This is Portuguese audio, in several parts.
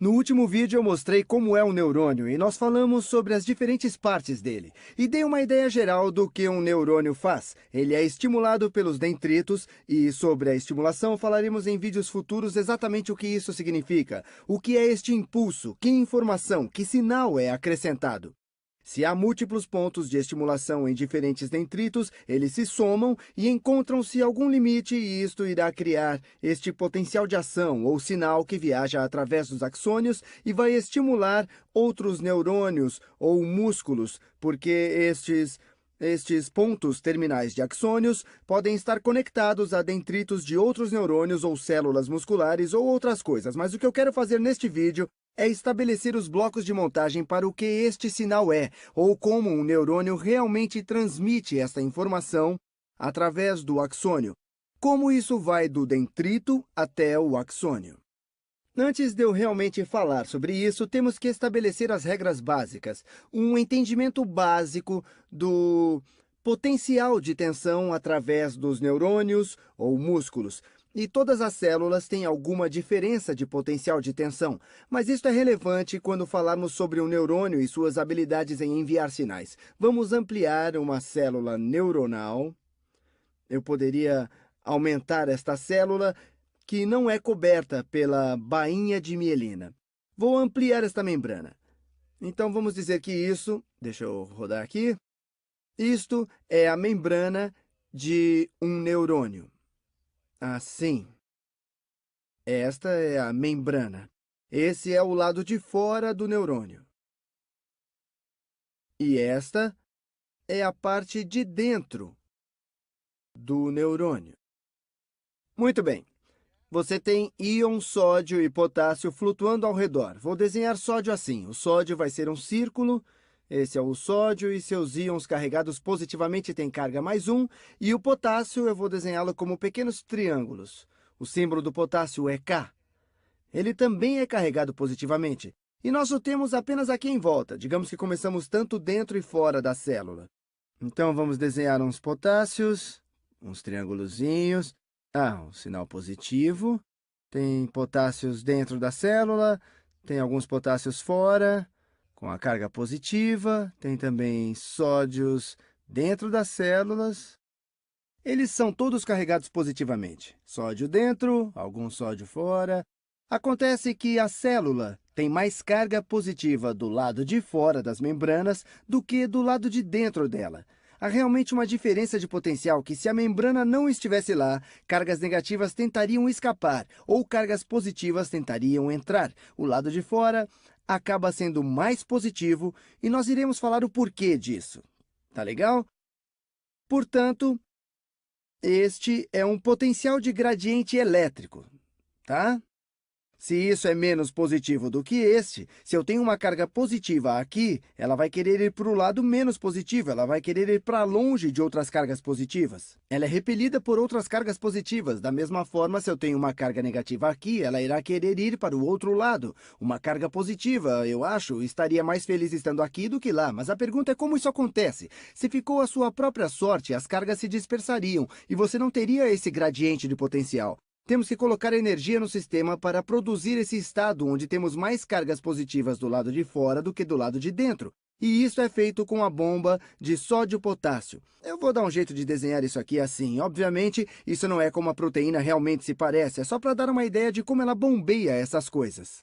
No último vídeo eu mostrei como é um neurônio e nós falamos sobre as diferentes partes dele. E dei uma ideia geral do que um neurônio faz. Ele é estimulado pelos dendritos e sobre a estimulação falaremos em vídeos futuros exatamente o que isso significa. O que é este impulso, que informação, que sinal é acrescentado. Se há múltiplos pontos de estimulação em diferentes dendritos, eles se somam e encontram-se algum limite e isto irá criar este potencial de ação ou sinal que viaja através dos axônios e vai estimular outros neurônios ou músculos, porque estes pontos terminais de axônios podem estar conectados a dendritos de outros neurônios ou células musculares ou outras coisas, mas o que eu quero fazer neste vídeo é estabelecer os blocos de montagem para o que este sinal é, ou como um neurônio realmente transmite esta informação através do axônio. Como isso vai do dendrito até o axônio. Antes de eu realmente falar sobre isso, temos que estabelecer as regras básicas, um entendimento básico do potencial de tensão através dos neurônios ou músculos. E todas as células têm alguma diferença de potencial de tensão, mas isso é relevante quando falarmos sobre um neurônio e suas habilidades em enviar sinais. Vamos ampliar uma célula neuronal. Eu poderia aumentar esta célula que não é coberta pela bainha de mielina. Vou ampliar esta membrana. Então vamos dizer que isso, deixa eu rodar aqui, isto é a membrana de um neurônio. Assim. Esta é a membrana. Esse é o lado de fora do neurônio. E esta é a parte de dentro do neurônio. Muito bem. Você tem íons sódio e potássio flutuando ao redor. Vou desenhar sódio assim. O sódio vai ser um círculo. Esse é o sódio e seus íons carregados positivamente têm carga +1. E o potássio eu vou desenhá-lo como pequenos triângulos. O símbolo do potássio é K. Ele também é carregado positivamente. E nós o temos apenas aqui em volta. Digamos que começamos tanto dentro e fora da célula. Então vamos desenhar uns potássios, uns triângulozinhos. Um sinal positivo. Tem potássios dentro da célula, tem alguns potássios fora, com a carga positiva. Tem também sódios dentro das células. Eles são todos carregados positivamente. Sódio dentro, algum sódio fora. Acontece que a célula tem mais carga positiva do lado de fora das membranas do que do lado de dentro dela. Há realmente uma diferença de potencial que, se a membrana não estivesse lá, cargas negativas tentariam escapar ou cargas positivas tentariam entrar. O lado de fora acaba sendo mais positivo e nós iremos falar o porquê disso. Tá legal? Portanto, este é um potencial de gradiente elétrico, tá? Se isso é menos positivo do que este, se eu tenho uma carga positiva aqui, ela vai querer ir para o lado menos positivo, ela vai querer ir para longe de outras cargas positivas. Ela é repelida por outras cargas positivas. Da mesma forma, se eu tenho uma carga negativa aqui, ela irá querer ir para o outro lado. Uma carga positiva, eu acho, estaria mais feliz estando aqui do que lá. Mas a pergunta é como isso acontece. Se ficou à sua própria sorte, as cargas se dispersariam e você não teria esse gradiente de potencial. Temos que colocar energia no sistema para produzir esse estado onde temos mais cargas positivas do lado de fora do que do lado de dentro. E isso é feito com a bomba de sódio-potássio. Eu vou dar um jeito de desenhar isso aqui assim. Obviamente, isso não é como a proteína realmente se parece. É só para dar uma ideia de como ela bombeia essas coisas.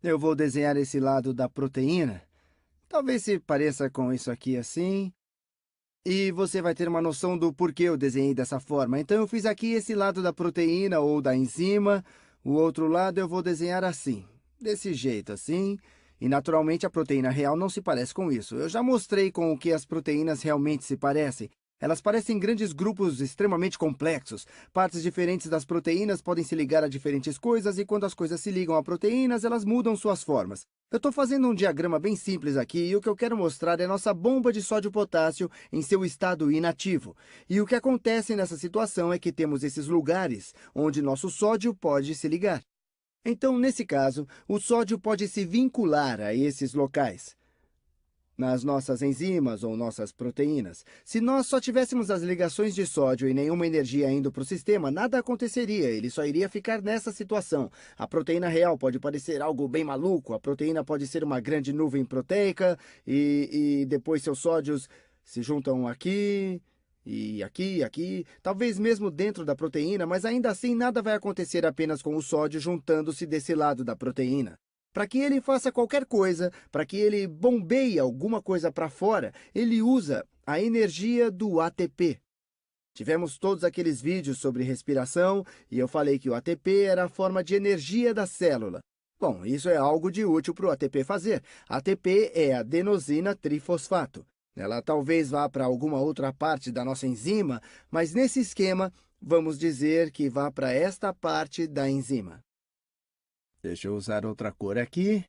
Eu vou desenhar esse lado da proteína. Talvez se pareça com isso aqui assim. E você vai ter uma noção do porquê eu desenhei dessa forma. Então, eu fiz aqui esse lado da proteína ou da enzima. O outro lado eu vou desenhar assim, desse jeito, assim. E, naturalmente, a proteína real não se parece com isso. Eu já mostrei com o que as proteínas realmente se parecem. Elas parecem grandes grupos extremamente complexos. Partes diferentes das proteínas podem se ligar a diferentes coisas, e quando as coisas se ligam a proteínas, elas mudam suas formas. Eu estou fazendo um diagrama bem simples aqui, e o que eu quero mostrar é a nossa bomba de sódio-potássio em seu estado inativo. E o que acontece nessa situação é que temos esses lugares onde nosso sódio pode se ligar. Então, nesse caso, o sódio pode se vincular a esses locais. nas nossas enzimas ou nossas proteínas. Se nós só tivéssemos as ligações de sódio e nenhuma energia indo para o sistema, nada aconteceria, ele só iria ficar nessa situação. A proteína real pode parecer algo bem maluco, a proteína pode ser uma grande nuvem proteica e depois seus sódios se juntam aqui e aqui, talvez mesmo dentro da proteína, mas ainda assim nada vai acontecer apenas com o sódio juntando-se desse lado da proteína. Para que ele faça qualquer coisa, para que ele bombeie alguma coisa para fora, ele usa a energia do ATP. Tivemos todos aqueles vídeos sobre respiração e eu falei que o ATP era a forma de energia da célula. Bom, isso é algo de útil para o ATP fazer. ATP é adenosina trifosfato. Ela talvez vá para alguma outra parte da nossa enzima, mas nesse esquema, vamos dizer que vá para esta parte da enzima. Deixa eu usar outra cor aqui.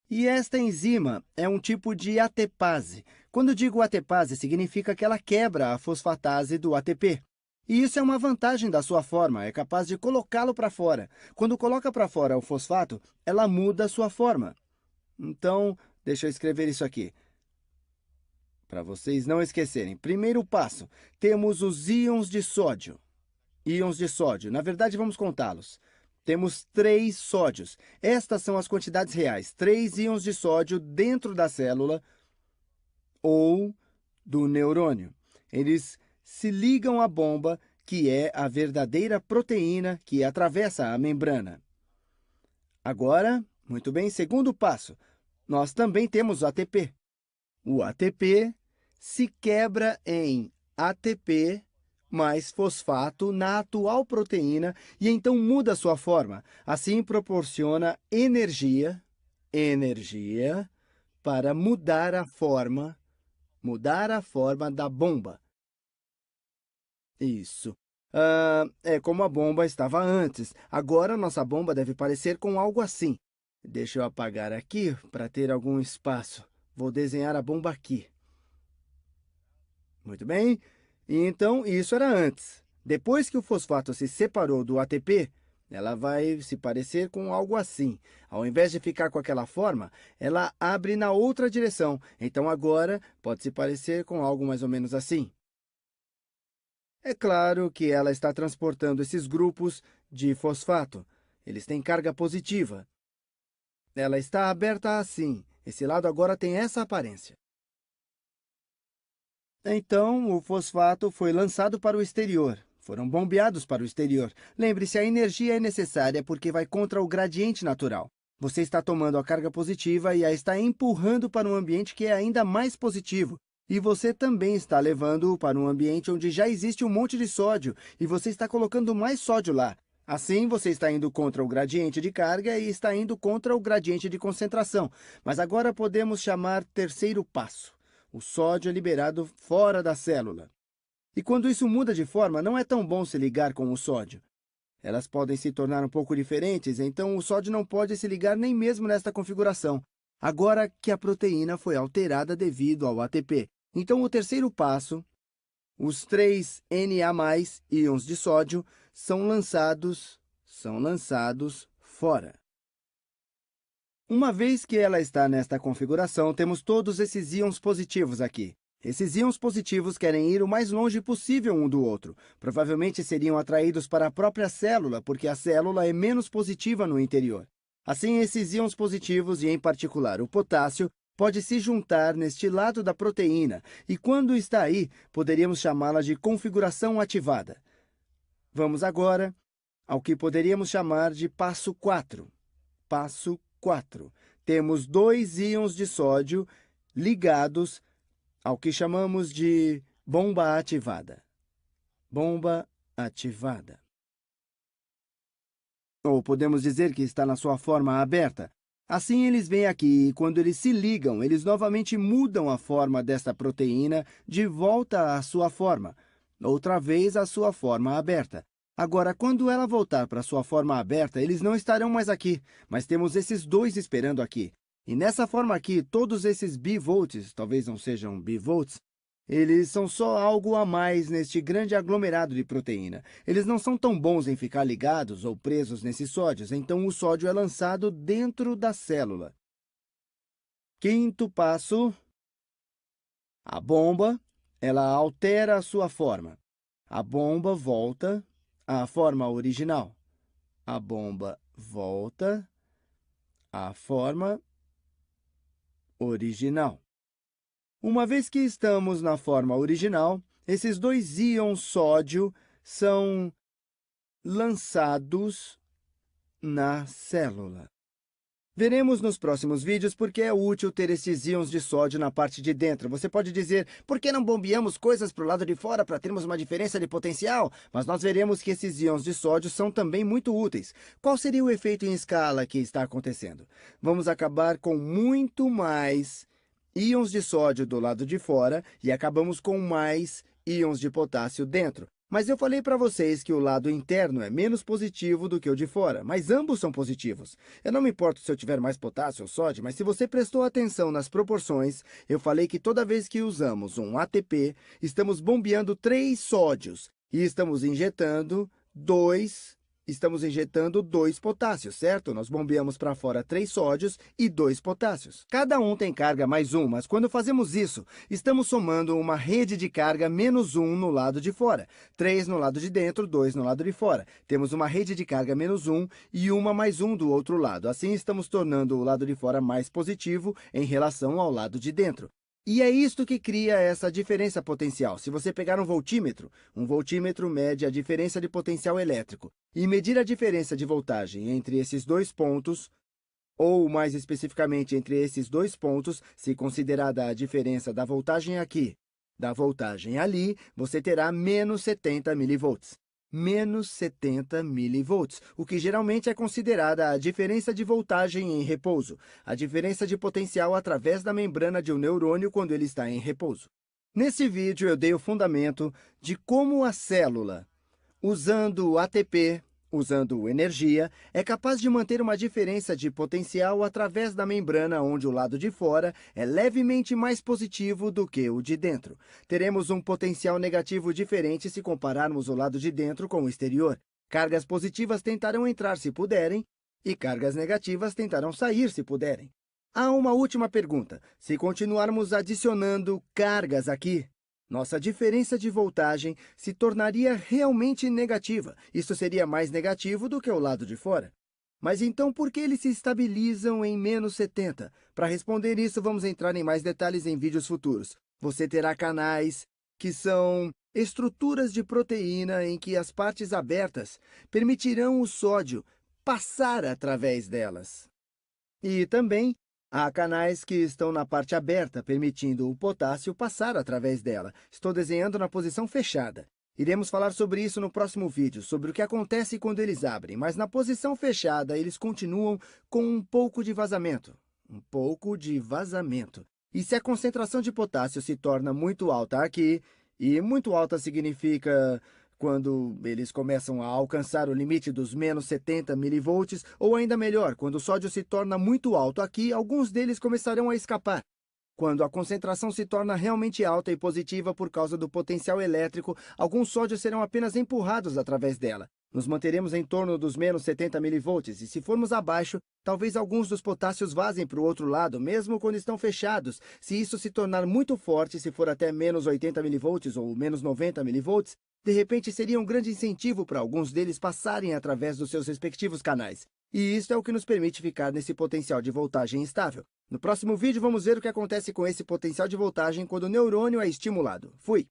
E esta enzima é um tipo de ATPase. Quando digo ATPase, significa que ela quebra a fosfatase do ATP. E isso é uma vantagem da sua forma, é capaz de colocá-lo para fora. Quando coloca para fora o fosfato, ela muda a sua forma. Então, deixa eu escrever isso aqui. Para vocês não esquecerem, primeiro passo, temos os íons de sódio. Íons de sódio, na verdade vamos contá-los. Temos 3 sódios. Estas são as quantidades reais. 3 íons de sódio dentro da célula ou do neurônio. Eles se ligam à bomba, que é a verdadeira proteína que atravessa a membrana. Agora, muito bem, segundo passo, nós também temos o ATP. O ATP se quebra em ATP mais fosfato na atual proteína e então muda sua forma. Assim, proporciona energia para mudar a forma da bomba. Isso. É como a bomba estava antes. Agora, nossa bomba deve parecer com algo assim. Deixa eu apagar aqui para ter algum espaço. Vou desenhar a bomba aqui. Muito bem. E então, isso era antes. Depois que o fosfato se separou do ATP, ela vai se parecer com algo assim. Ao invés de ficar com aquela forma, ela abre na outra direção. Então, agora, pode se parecer com algo mais ou menos assim. É claro que ela está transportando esses grupos de fosfato. Eles têm carga positiva. Ela está aberta assim. Esse lado agora tem essa aparência. Então, o fosfato foi lançado para o exterior. Foram bombeados para o exterior. Lembre-se, a energia é necessária porque vai contra o gradiente natural. Você está tomando a carga positiva e a está empurrando para um ambiente que é ainda mais positivo. E você também está levando-o para um ambiente onde já existe um monte de sódio e você está colocando mais sódio lá. Assim, você está indo contra o gradiente de carga e está indo contra o gradiente de concentração. Mas agora podemos chamar terceiro passo. O sódio é liberado fora da célula. E quando isso muda de forma, não é tão bom se ligar com o sódio. Elas podem se tornar um pouco diferentes, então o sódio não pode se ligar nem mesmo nesta configuração, agora que a proteína foi alterada devido ao ATP. Então, o terceiro passo, os 3 Na+, íons de sódio, são lançados fora. Uma vez que ela está nesta configuração, temos todos esses íons positivos aqui. Esses íons positivos querem ir o mais longe possível um do outro. Provavelmente seriam atraídos para a própria célula, porque a célula é menos positiva no interior. Assim, esses íons positivos, e em particular o potássio, pode se juntar neste lado da proteína, e quando está aí, poderíamos chamá-la de configuração ativada. Vamos agora ao que poderíamos chamar de passo 4. Passo 4. Temos 2 íons de sódio ligados ao que chamamos de bomba ativada. Bomba ativada. Ou podemos dizer que está na sua forma aberta. Assim, eles vêm aqui e, quando eles se ligam, eles novamente mudam a forma desta proteína de volta à sua forma. Outra vez, à sua forma aberta. Agora, quando ela voltar para sua forma aberta, eles não estarão mais aqui, mas temos esses 2 esperando aqui. E nessa forma aqui, todos esses bivolts, talvez não sejam bivolts, eles são só algo a mais neste grande aglomerado de proteína. Eles não são tão bons em ficar ligados ou presos nesses sódios, então o sódio é lançado dentro da célula. Quinto passo, A bomba, ela altera a sua forma. A bomba volta à forma original. A bomba volta à forma original. Uma vez que estamos na forma original, esses dois íons sódio são lançados na célula. Veremos nos próximos vídeos por que é útil ter esses íons de sódio na parte de dentro. Você pode dizer, por que não bombeamos coisas para o lado de fora para termos uma diferença de potencial? Mas nós veremos que esses íons de sódio são também muito úteis. Qual seria o efeito em escala que está acontecendo? Vamos acabar com muito mais íons de sódio do lado de fora e acabamos com mais íons de potássio dentro. Mas eu falei para vocês que o lado interno é menos positivo do que o de fora, mas ambos são positivos. Eu não me importo se eu tiver mais potássio ou sódio, mas se você prestou atenção nas proporções, eu falei que toda vez que usamos um ATP, estamos bombeando 3 sódios e estamos injetando 2 potássios, certo? Nós bombeamos para fora 3 sódios e 2 potássios. Cada um tem carga mais 1, mas quando fazemos isso, estamos somando uma rede de carga menos 1 no lado de fora. 3 no lado de dentro, 2 no lado de fora. Temos uma rede de carga menos 1 e uma mais 1 do outro lado. Assim, estamos tornando o lado de fora mais positivo em relação ao lado de dentro. E é isto que cria essa diferença potencial. Se você pegar um voltímetro mede a diferença de potencial elétrico, e medir a diferença de voltagem entre esses dois pontos, ou mais especificamente entre esses dois pontos, se considerada a diferença da voltagem aqui, da voltagem ali, você terá menos 70 milivolts. Menos 70 milivolts, o que geralmente é considerada a diferença de voltagem em repouso, a diferença de potencial através da membrana de um neurônio quando ele está em repouso. Nesse vídeo, eu dei o fundamento de como a célula, usando ATP, usando energia, é capaz de manter uma diferença de potencial através da membrana onde o lado de fora é levemente mais positivo do que o de dentro. Teremos um potencial negativo diferente se compararmos o lado de dentro com o exterior. Cargas positivas tentarão entrar se puderem, e cargas negativas tentarão sair se puderem. Há uma última pergunta. Se continuarmos adicionando cargas aqui, nossa diferença de voltagem se tornaria realmente negativa. Isso seria mais negativo do que o lado de fora. Mas então, por que eles se estabilizam em menos 70? Para responder isso, vamos entrar em mais detalhes em vídeos futuros. Você terá canais que são estruturas de proteína em que as partes abertas permitirão o sódio passar através delas. E também há canais que estão na parte aberta, permitindo o potássio passar através dela. Estou desenhando na posição fechada. Iremos falar sobre isso no próximo vídeo, sobre o que acontece quando eles abrem, mas na posição fechada eles continuam com um pouco de vazamento. Um pouco de vazamento. E se a concentração de potássio se torna muito alta aqui, e muito alta significa quando eles começam a alcançar o limite dos menos 70 milivolts, ou ainda melhor, quando o sódio se torna muito alto aqui, alguns deles começarão a escapar. Quando a concentração se torna realmente alta e positiva por causa do potencial elétrico, alguns sódios serão apenas empurrados através dela. Nos manteremos em torno dos menos 70 milivolts, e se formos abaixo, talvez alguns dos potássios vazem para o outro lado, mesmo quando estão fechados. Se isso se tornar muito forte, se for até menos 80 milivolts ou menos 90 milivolts, de repente seria um grande incentivo para alguns deles passarem através dos seus respectivos canais. E isso é o que nos permite ficar nesse potencial de voltagem estável. No próximo vídeo, vamos ver o que acontece com esse potencial de voltagem quando o neurônio é estimulado. Fui!